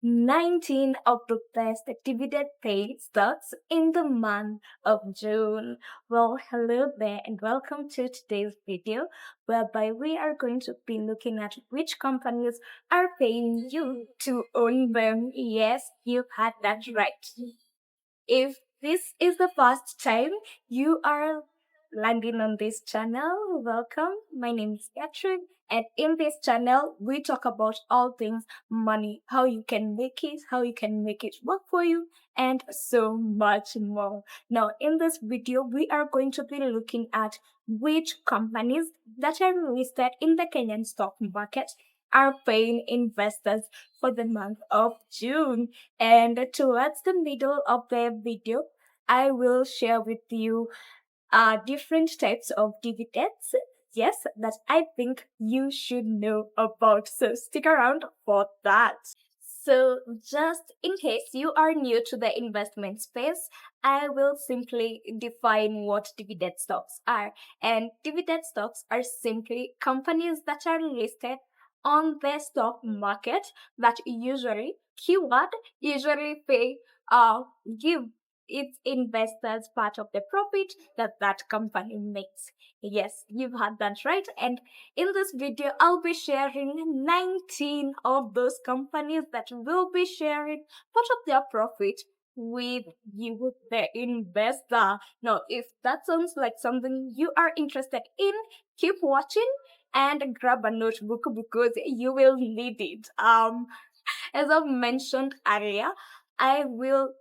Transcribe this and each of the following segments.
19 of the best dividend paid stocks in the month of June. Well, hello there and welcome to today's video whereby we are going to be looking at which companies are paying you to own them. Yes, you've had that right. If this is the first time you are landing on this channel, welcome. My name is Catherine, and in this channel, we talk about all things money, how you can make it work for you, and so much more. Now, in this video, we are going to be looking at which companies that are listed in the Kenyan stock market are paying investors for the month of June. And towards the middle of the video, I will share with you different types of dividends. Yes, that I think you should know about. So stick around for that. So, just in case you are new to the investment space, I will simply define what dividend stocks are. And dividend stocks are simply companies that are listed on the stock market that usually pay give its investors part of the profit that company makes. Yes, you've had that right. And in this video, I'll be sharing 19 of those companies that will be sharing part of their profit with you, the investor. Now, if that sounds like something you are interested in, keep watching and grab a notebook because you will need it. As I've mentioned earlier, I will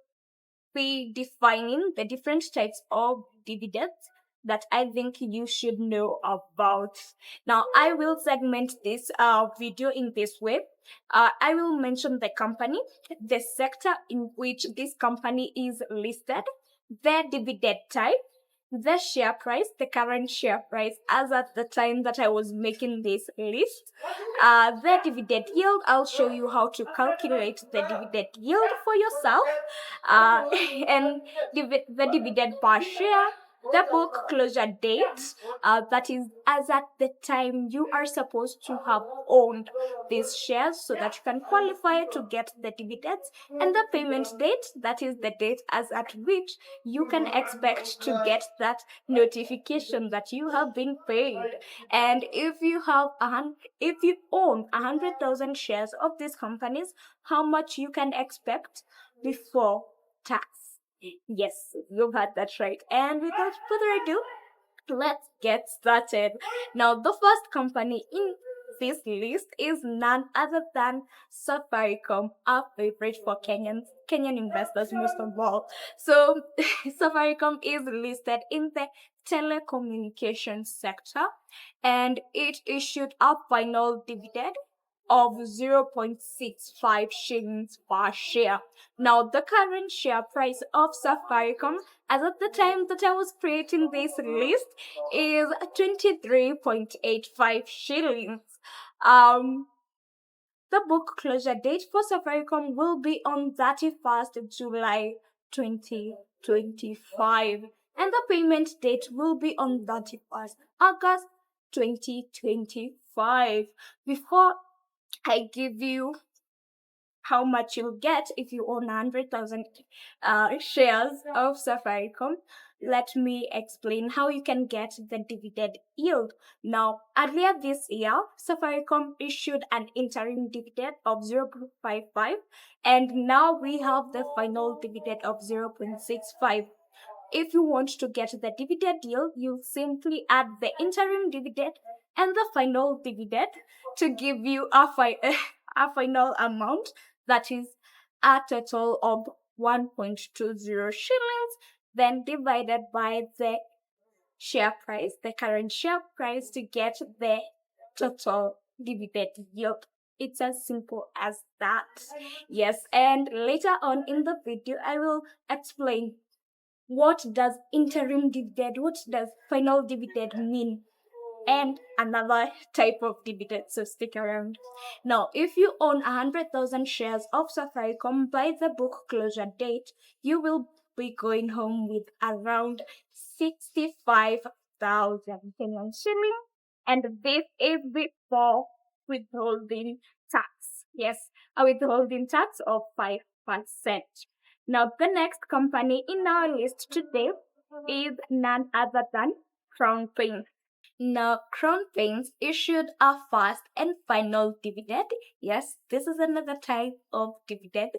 be defining the different types of dividends that I think you should know about. Now, I will segment this video in this way. I will mention the company, the sector in which this company is listed, the dividend type, the share price, the current share price as at the time that I was making this list, the dividend yield. I'll show you how to calculate the dividend yield for yourself, and the dividend per share, the book closure date, that is as at the time you are supposed to have owned these shares so that you can qualify to get the dividends, and the payment date, that is the date as at which you can expect to get that notification that you have been paid. And if you own 100,000 shares of these companies, how much you can expect before tax. Yes, you've had that right. And without further ado, let's get started. Now, the first company in this list is none other than Safaricom, our favorite for Kenyan investors most of all. So, Safaricom is listed in the telecommunications sector, and it issued a final dividend of 0.65 shillings per share. Now, the current share price of Safaricom as of the time that I was creating this list is 23.85 shillings. The book closure date for Safaricom will be on 31st July 2025, and the payment date will be on 31st August 2025. Before I give you how much you'll get if you own 100,000 shares of Safaricom, let me explain how you can get the dividend yield. Now, earlier this year, Safaricom issued an interim dividend of 0.55, and now we have the final dividend of 0.65. If you want to get the dividend yield, you simply add the interim dividend and the final dividend to give you a final amount that is a total of 1.20 shillings, then divided by the share price, the current share price, to get the total dividend yield. It's as simple as that. Yes, and later on in the video, I will explain what does interim dividend, what does final dividend mean, and another type of dividend. So stick around. Now, if you own 100,000 shares of Safaricom by the book closure date, you will be going home with around 65,000 Kenyan shilling, and this is before withholding tax. Yes, a withholding tax of 5%. Now, the next company in our list today is none other than Crown Paint. Now, Crown Paints issued a first and final dividend. Yes, this is another type of dividend,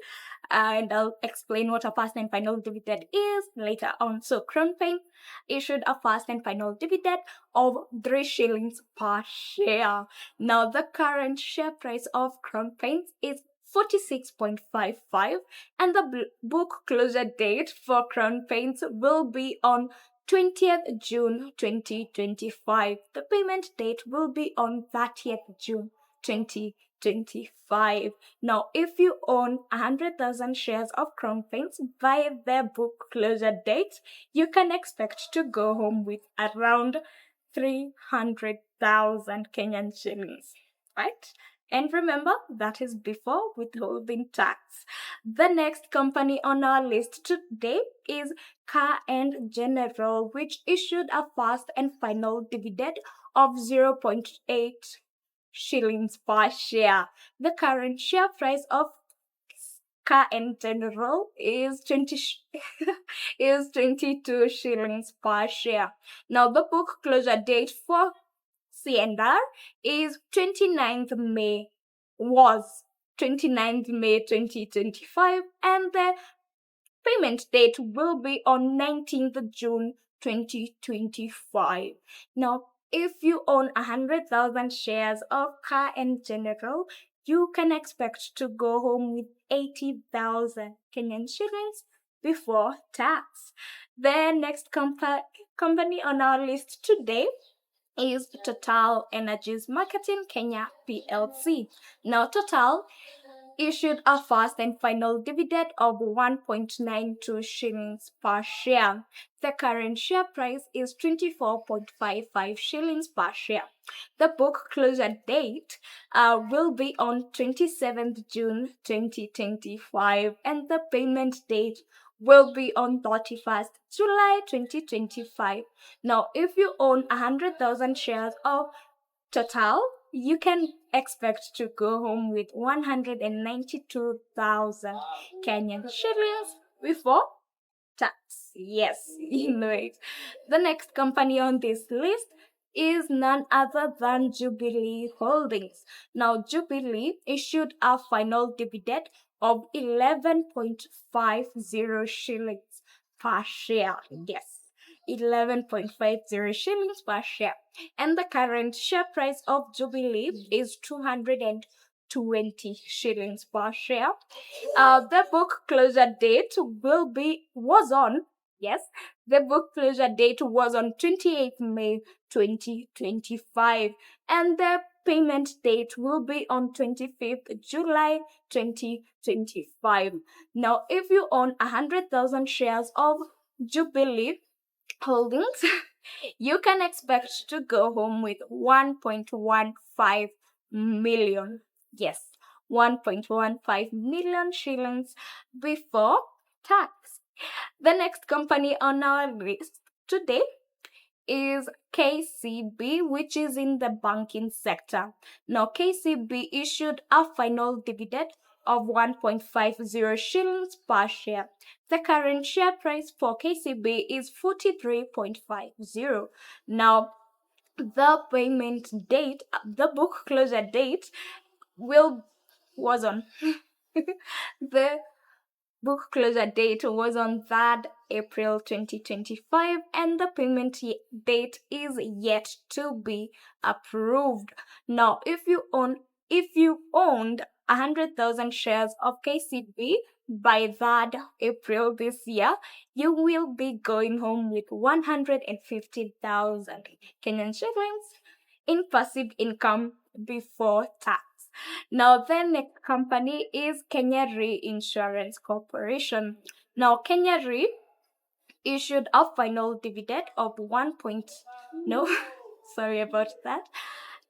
and I'll explain what a first and final dividend is later on. So, Crown Paints issued a first and final dividend of 3 shillings per share. Now, the current share price of Crown Paints is 46.55, and the book closure date for Crown Paints will be on 20th June 2025. The payment date will be on 30th June 2025. Now, if you own 100,000 shares of Crown Paints by their book closure date, you can expect to go home with around 300,000 Kenyan shillings, right? And remember, that is before withholding tax. The next company on our list today is Car and General, which issued a first and final dividend of 0.8 shillings per share. The current share price of Car and General is 22 shillings per share. Now the book closure date for C&R is 29th May was 29th May 2025, and the payment date will be on 19th June 2025. Now, if you own 100,000 shares of Car and General, you can expect to go home with 80,000 Kenyan shillings before tax. The next company on our list today is Total Energies Marketing Kenya PLC. Now, Total issued a first and final dividend of 1.92 shillings per share. The current share price is 24.55 shillings per share. The book closure date will be on 27th June 2025, and the payment date will be on 31st July 2025. Now, if you own 100,000 shares of Total, you can expect to go home with 192,000 Kenyan shillings before tax. Yes, you know it. The next company on this list is none other than Jubilee Holdings. Now, Jubilee issued a final dividend of 11.50 shillings per share. Yes, 11.50 shillings per share. And the current share price of Jubilee is 220 shillings per share. The book closure date was on, yes, the book closure date was on 28th May 2025, and the payment date will be on 25th July 2025. Now, if you own 100,000 shares of Jubilee Holdings, you can expect to go home with 1.15 million. Yes, 1.15 million shillings before tax. The next company on our list today is KCB, which is in the banking sector. Now, KCB issued a final dividend of 1.50 shillings per share. The current share price for KCB is 43.50. Now, the payment date, the book closure date will was on the book closure date was on 3rd April 2025, and the payment date is yet to be approved. Now, if you owned 100,000 shares of KCB by 3rd April this year, you will be going home with 150,000 Kenyan shillings in passive income before tax. Now, the next company is Kenya Re Insurance Corporation. Now, Kenya Re issued a final dividend of 1. No, sorry about that.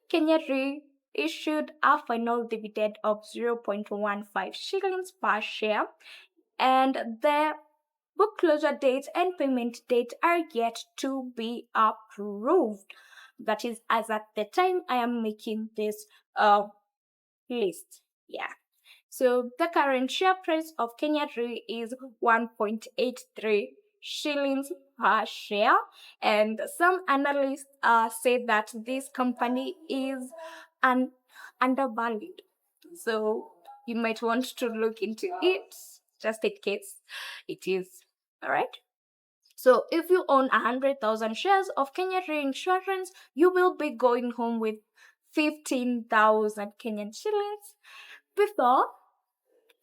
Kenya Re issued a final dividend of 0.15 shillings per share, and the book closure date and payment date are yet to be approved. That is, as at the time I am making this list. Yeah. So the current share price of Kenya Re is 1.83 shillings per share, and some analysts say that this company is undervalued. So you might want to look into it just in case it is. All right. So if you own 100,000 shares of Kenya Reinsurance, you will be going home with 15,000 Kenyan shillings before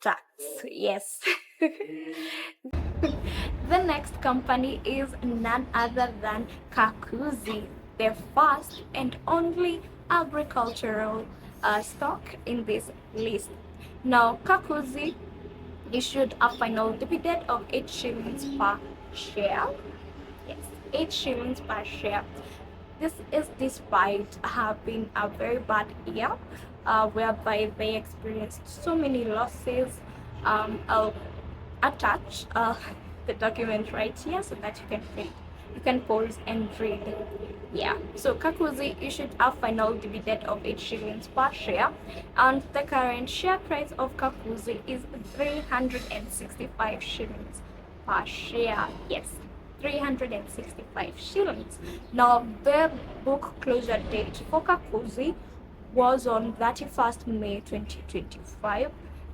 tax. Yes. The next company is none other than Kakuzi, the first and only agricultural stock in this list. Now, Kakuzi issued a final dividend of 8 shillings per share. Yes, 8 shillings per share. This is despite having a very bad year, whereby they experienced so many losses. I'll attach the document right here so that you can read. You can pause and read. Yeah. So Kakuzi issued a final dividend of 8 shillings per share, and the current share price of Kakuzi is 365 shillings per share. Yes. 365 shillings. Now, the book closure date for Kakuzi was on 31st May 2025,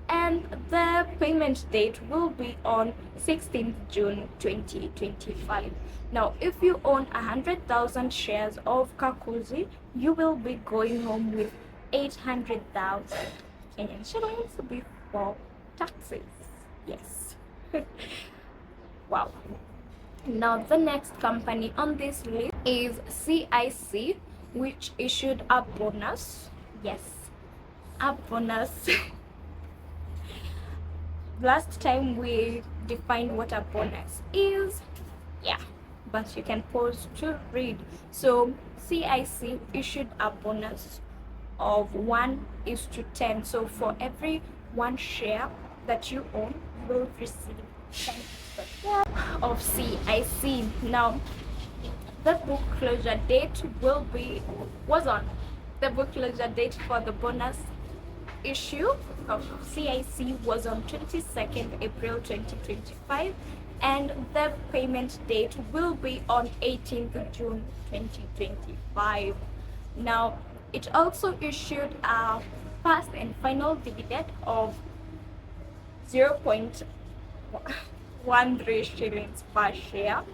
and the payment date will be on 16th June 2025. Now, if you own 100,000 shares of Kakuzi, you will be going home with 800,000 Kenyan shillings before taxes. Yes. Wow. Now, the next company on this list is CIC, which issued a bonus. Yes, a bonus. Last time we defined what a bonus is. Yeah, but you can pause to read. So, CIC issued a bonus of 1:10. So, for every one share that you own, you will receive 10% of CIC. Now, the book closure date was on the book closure date for the bonus issue of CIC was on 22nd April 2025, and the payment date will be on 18th June 2025. Now, it also issued a first and final dividend of 0.13 shillings per share,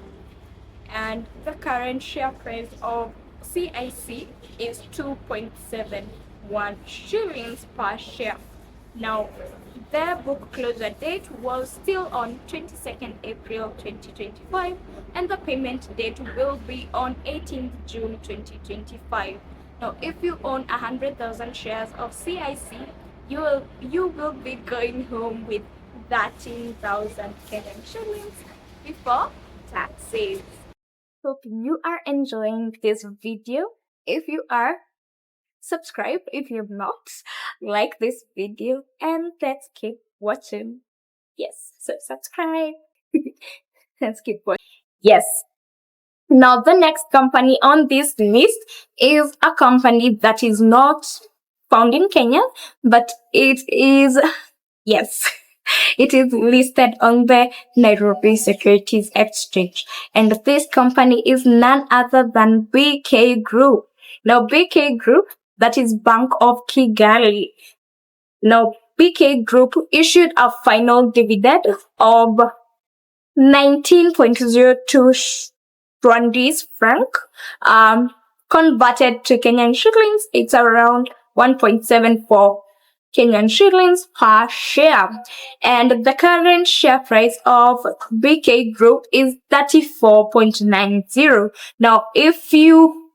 and the current share price of CIC is 2.71 shillings per share. Now, their book closure date was still on 22nd April 2025, and the payment date will be on 18th June 2025. Now, if you own 100,000 shares of CIC, you will be going home with 13,000 Kenyan shillings before taxes. Hope you are enjoying this video. If you are, subscribe. If you're not, like this video, and let's keep watching. Yes, so subscribe. Let's keep watching. Yes. Now, the next company on this list is a company that is not found in Kenya, but it is, yes, it is listed on the Nairobi Securities Exchange. And this company is none other than BK Group. Now, BK Group, that is Bank of Kigali. Now, BK Group issued a final dividend of 19.02 Rwandese franc. Converted to Kenyan shillings, it's around 1.74 Kenyan shillings per share. And the current share price of BK Group is 34.90. Now, if you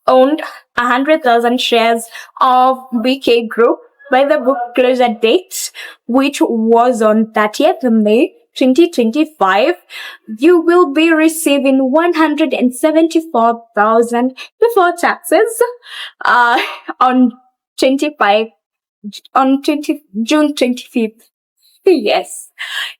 owned 100,000 shares of BK Group by the book closure date, which was on 30th May 2025, you will be receiving 174,000 before taxes on 25 on June 25th. Yes.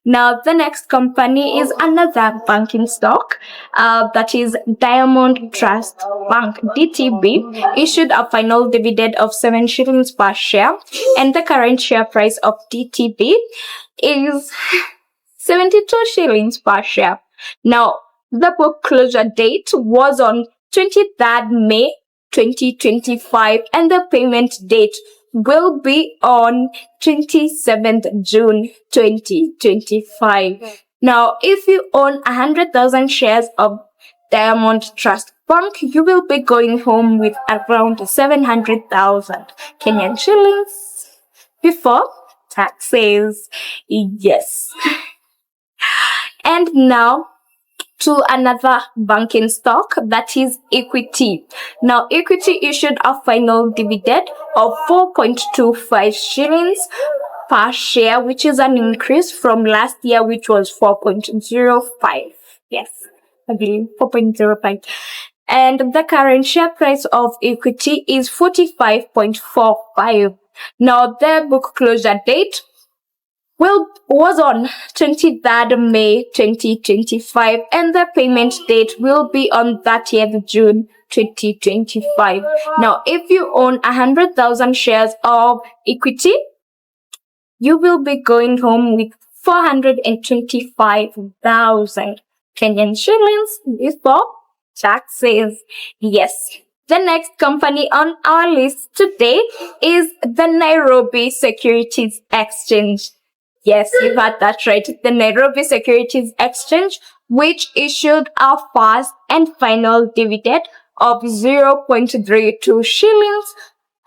Now, the next company is another banking stock, that is Diamond Trust Bank (DTB), issued a final dividend of 7 shillings per share, and the current share price of DTB is 72 shillings per share. Now, the book closure date was on 23rd May 2025, and the payment date will be on 27th June 2025. Now, if you own 100,000 shares of Diamond Trust Bank, you will be going home with around 700,000 Kenyan shillings before taxes. Yes. And now to another banking stock, that is Equity. Now, Equity issued a final dividend of 4.25 shillings per share, which is an increase from last year, which was 4.05. Yes, I believe 4.05. And the current share price of Equity is 45.45. Now, the book closure date was on 23rd May 2025, and the payment date will be on 30th June 2025. Now, if you own 100,000 shares of Equity, you will be going home with 425,000 Kenyan shillings before taxes. Yes. The next company on our list today is the Nairobi Securities Exchange. Yes, you heard that right. The Nairobi Securities Exchange, which issued a first and final dividend of 0.32 shillings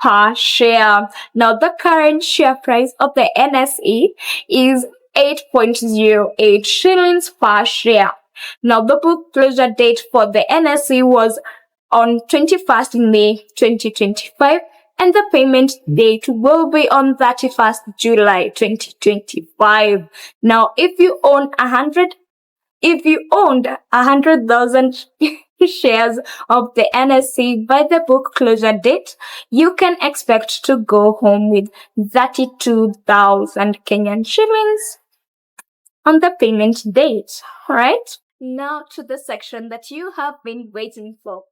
per share. Now, the current share price of the NSE is 8.08 shillings per share. Now, the book closure date for the NSE was on 21st May 2025, and the payment date will be on 31st July 2025. Now, if you owned 100,000 shares of the NSE by the book closure date, you can expect to go home with 32,000 Kenyan shillings on the payment date, right? Now to the section that you have been waiting for.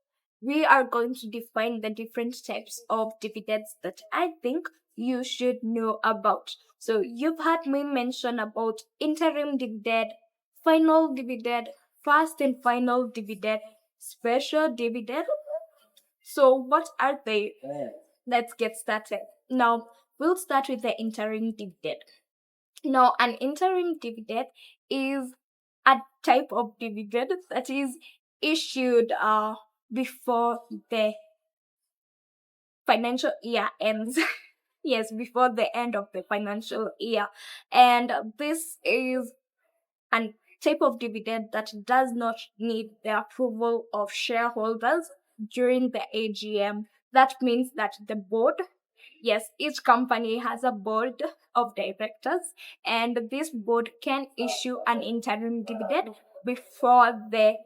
We are going to define the different types of dividends that I think you should know about. So you've heard me mention about interim dividend, final dividend, first and final dividend, special dividend. So what are they? Let's get started. Now we'll start with the interim dividend. Now, an interim dividend is a type of dividend that is issued before the financial year ends. Yes, before the end of the financial year. And this is a type of dividend that does not need the approval of shareholders during the AGM. That means that the board, yes, each company has a board of directors, and this board can issue an interim dividend before the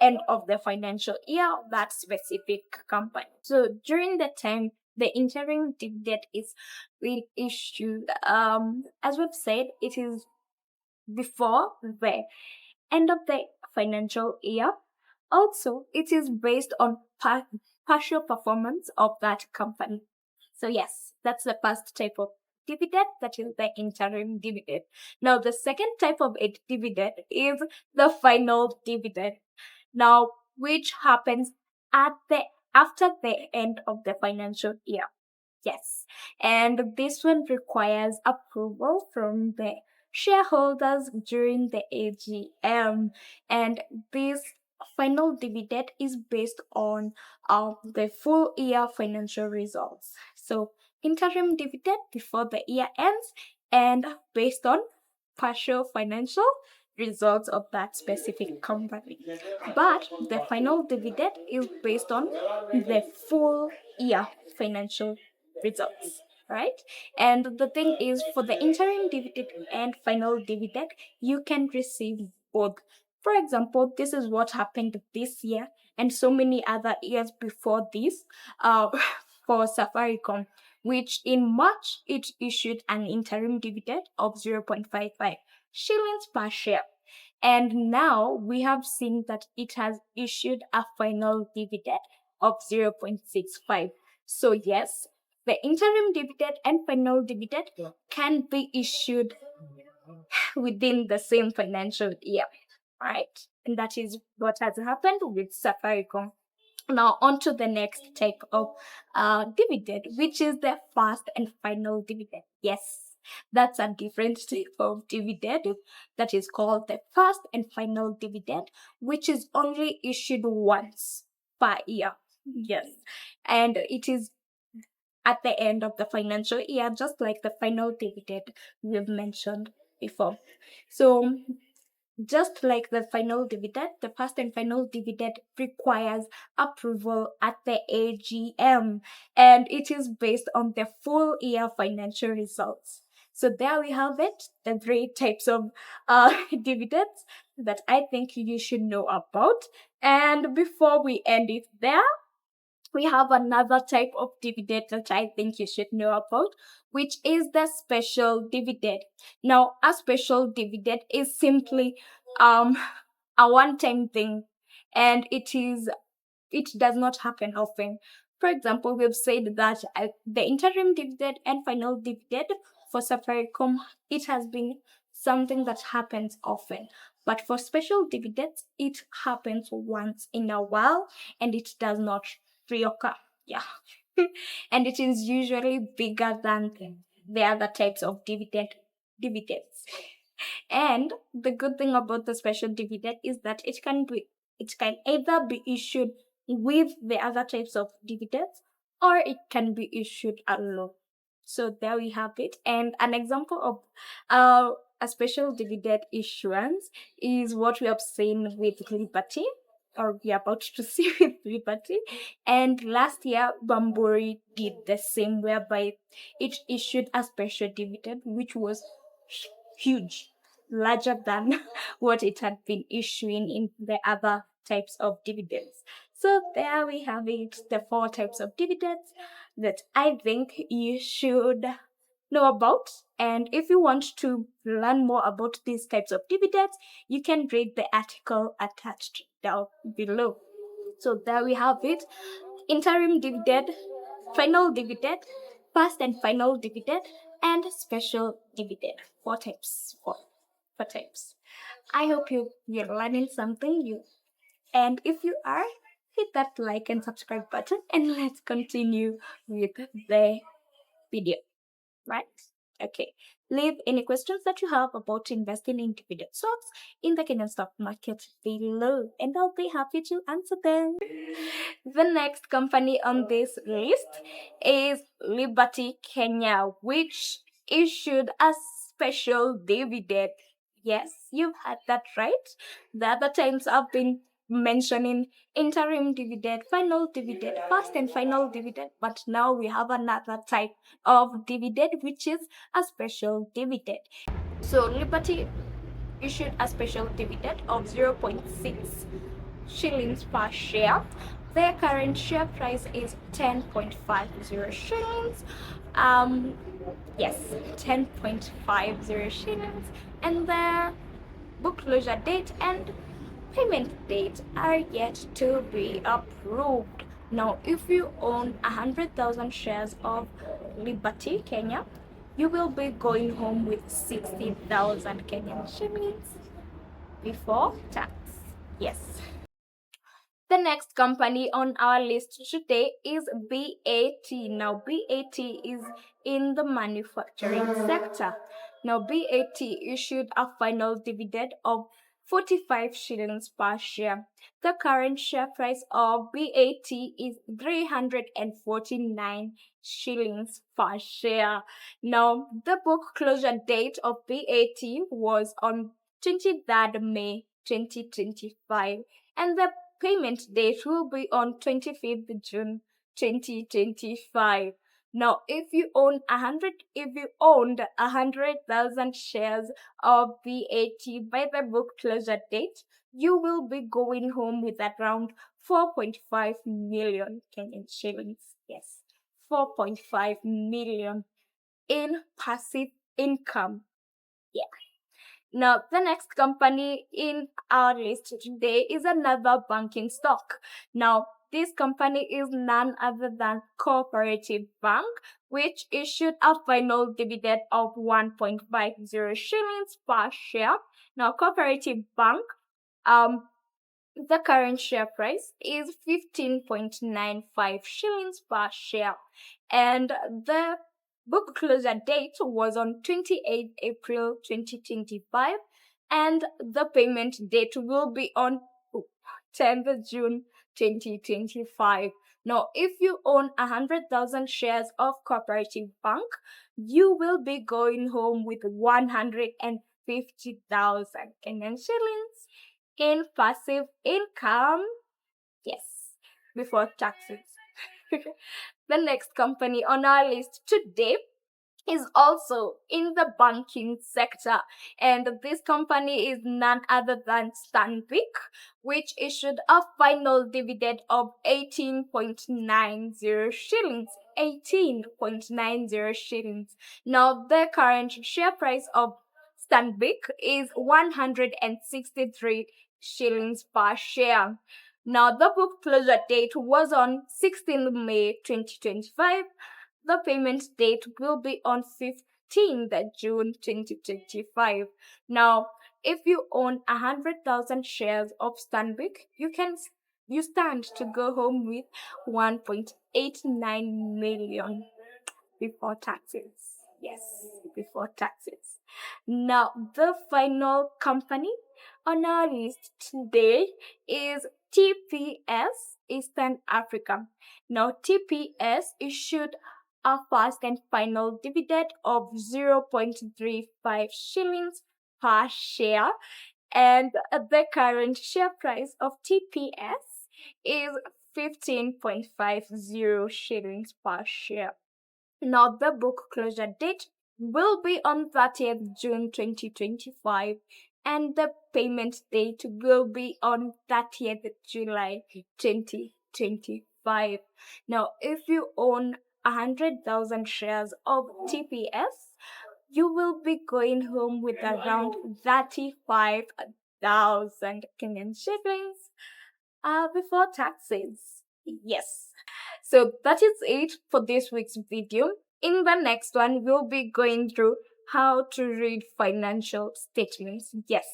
end of the financial year of that specific company. So during the time the interim dividend is being issued, as we've said, it is before the end of the financial year. Also, it is based on partial performance of that company. So yes, that's the first type of dividend, that is the interim dividend. Now, the second type of a dividend is the final dividend. Now, which happens after the end of the financial year. Yes, and this one requires approval from the shareholders during the AGM, and this final dividend is based on the full year financial results. So interim dividend before the year ends, and based on partial financial results of that specific company. But the final dividend is based on the full year financial results, right? And the thing is, for the interim dividend and final dividend, you can receive both. For example, this is what happened this year and so many other years before this, for Safaricom. which in March it issued an interim dividend of 0.55 shillings per share. And now we have seen that it has issued a final dividend of 0.65. So yes, the interim dividend and final dividend can be issued within the same financial year, right? And that is what has happened with Safaricom. Now, on to the next type of dividend, which is the first and final dividend. Yes, that's a different type of dividend that is called the first and final dividend, which is only issued once per year. Yes, and it is at the end of the financial year, just like the final dividend we've mentioned before. So, just like the final dividend, the first and final dividend requires approval at the AGM, and it is based on the full year financial results. So there we have it, the three types of dividends that I think you should know about. And before we end it there, we have another type of dividend that I think you should know about, which is the special dividend. Now, a special dividend is simply um a one-time thing, and it does not happen often. For example, we've said that the interim dividend and final dividend for Safaricom, it has been something that happens often. But for special dividends, it happens once in a while and it does not reoccur. Yeah. And it is usually bigger than the other types of dividends. And the good thing about the special dividend is that it can either be issued with the other types of dividends or it can be issued alone. So there we have it. And an example of a special dividend issuance is what we have seen with Liberty, or we are about to see with Liberty. And last year, Bamburi did the same, whereby it issued a special dividend, which was huge, larger than what it had been issuing in the other types of dividends. So there we have it, the four types of dividends that I think you should know about. And if you want to learn more about these types of dividends, you can read the article attached down below. So there we have it, interim dividend, final dividend, first and final dividend, and special dividend. Four types. Four types. I hope you're learning something new. And if you are, hit that like and subscribe button and let's continue with the video. Right? Okay. Leave any questions that you have about investing in dividend stocks in the Kenyan stock market below, and I'll be happy to answer them. The next company on this list is Liberty Kenya, which issued a special dividend. Yes, you've had that right. The other times I've been mentioning interim dividend, final dividend, first and final dividend, but now we have another type of dividend, which is a special dividend. So Liberty issued a special dividend of 0.6 shillings per share. Their current share price is 10.50 shillings. Yes, 10.50 shillings. And their book closure date and payment date are yet to be approved. Now, if you own 100,000 shares of Liberty Kenya, you will be going home with 60,000 Kenyan shillings before tax. Yes. The next company on our list today is BAT. Now, BAT is in the manufacturing sector. Now, BAT issued a final dividend of 45 shillings per share. The current share price of BAT is 349 shillings per share. Now, the book closure date of BAT was on 23rd May 2025, and the payment date will be on 25th June 2025. Now, if you owned 100,000 shares of BAT by the book closure date, you will be going home with around 4.5 million Kenyan shillings. Yes, 4.5 million in passive income. Yeah. Now, the next company in our list today is another banking stock. Now, this company is none other than Cooperative Bank, which issued a final dividend of 1.50 shillings per share. Now, Cooperative Bank, the current share price is 15.95 shillings per share, and the book closure date was on 28 April 2025, and the payment date will be on 10th June 2025. Now, if you own 100,000 shares of Cooperative Bank, you will be going home with 150,000 Kenyan shillings in passive income. Yes, before taxes. The next company on our list today is also in the banking sector, and this company is none other than Stanbic, which issued a final dividend of 18.90 shillings. 18.90 shillings. Now, the current share price of Stanbic is 163 shillings per share. Now, the book closure date was on 16th May 2025. The payment date will be on 15th June 2025. Now, if you own 100,000 shares of Stanbic, you stand to go home with 1.89 million before taxes. Yes, before taxes. Now, the final company on our list today is TPS Eastern Africa. Now, TPS issued a first and final dividend of 0.35 shillings per share, and the current share price of TPS is 15.50 shillings per share. Now, the book closure date will be on 30th June 2025, and the payment date will be on 30th July 2025. Now, if you own 100,000 shares of TPS, you will be going home with around 35,000 Kenyan shillings before taxes. Yes. So that is it for this week's video. In the next one, we'll be going through how to read financial statements. Yes,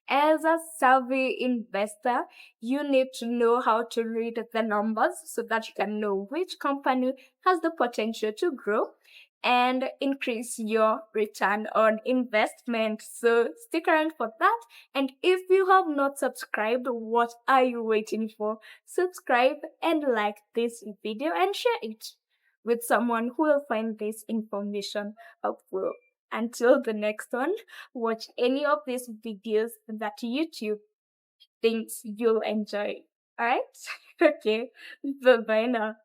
as a savvy investor, you need to know how to read the numbers so that you can know which company has the potential to grow and increase your return on investment. So stick around for that. And if you have not subscribed, what are you waiting for? Subscribe and like this video and share it with someone who will find this information helpful. Until the next one, watch any of these videos that YouTube thinks you'll enjoy. Alright? Okay. Bye bye now.